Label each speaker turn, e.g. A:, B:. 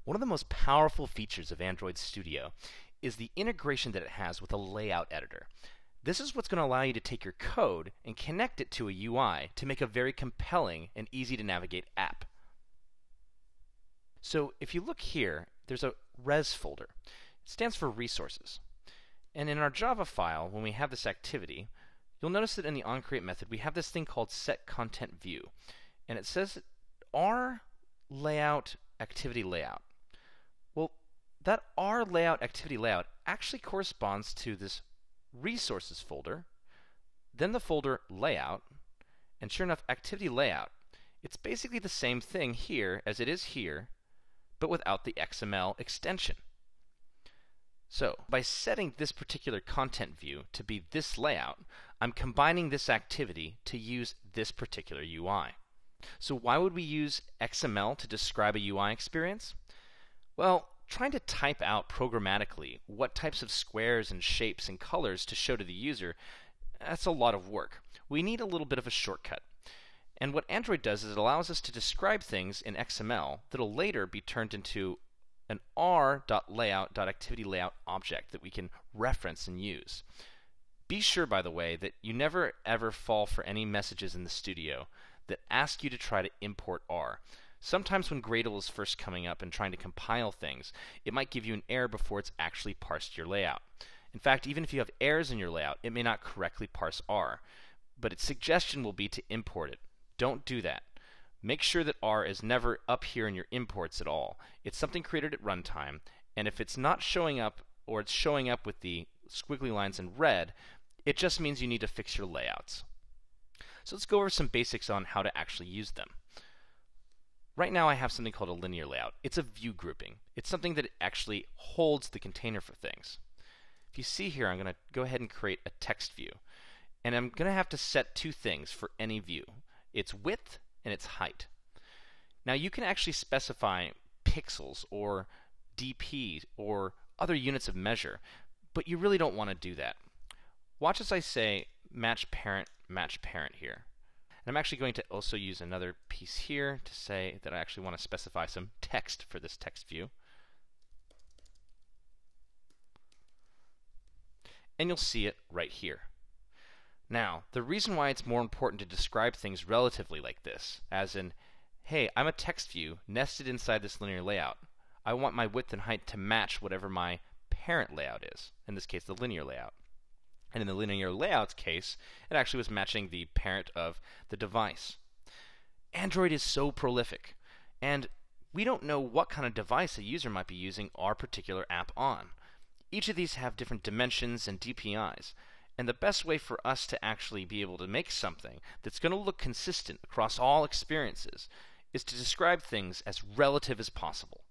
A: One of the most powerful features of Android Studio is the integration that it has with a layout editor. This is what's going to allow you to take your code and connect it to a UI to make a very compelling and easy to navigate app. So if you look here, there's a res folder. It stands for resources. And in our Java file, when we have this activity, you'll notice that in the onCreate method, we have this thing called setContentView. And it says R layout activity layout. Well, that R layout activity layout actually corresponds to this resources folder, then the folder layout, and sure enough, activity layout. It's basically the same thing here as it is here, but without the XML extension. So, by setting this particular content view to be this layout, I'm combining this activity to use this particular UI. So why would we use XML to describe a UI experience? Well, trying to type out programmatically what types of squares and shapes and colors to show to the user, that's a lot of work. We need a little bit of a shortcut. And what Android does is it allows us to describe things in XML that'll later be turned into an r.layout.activityLayout object that we can reference and use. Be sure, by the way, that you never ever fall for any messages in the studio that ask you to try to import R. Sometimes when Gradle is first coming up and trying to compile things, it might give you an error before it's actually parsed your layout. In fact, even if you have errors in your layout, it may not correctly parse R. But its suggestion will be to import it. Don't do that. Make sure that R is never up here in your imports at all. It's something created at runtime, and if it's not showing up, or it's showing up with the squiggly lines in red, it just means you need to fix your layouts. So let's go over some basics on how to actually use them. Right now I have something called a linear layout. It's a view grouping. It's something that actually holds the container for things. If you see here, I'm going to go ahead and create a text view. And I'm going to have to set two things for any view. Its width and its height. Now you can actually specify pixels or dp or other units of measure, but you really don't want to do that. Watch as I say match parent here. And I'm actually going to also use another piece here to say that I actually want to specify some text for this text view. And you'll see it right here. Now, the reason why it's more important to describe things relatively like this, as in, hey, I'm a text view nested inside this linear layout. I want my width and height to match whatever my parent layout is, in this case the linear layout. And in the linear layout's case, it actually was matching the parent of the device. Android is so prolific, and we don't know what kind of device a user might be using our particular app on. Each of these have different dimensions and DPIs. And the best way for us to actually be able to make something that's going to look consistent across all experiences is to describe things as relative as possible.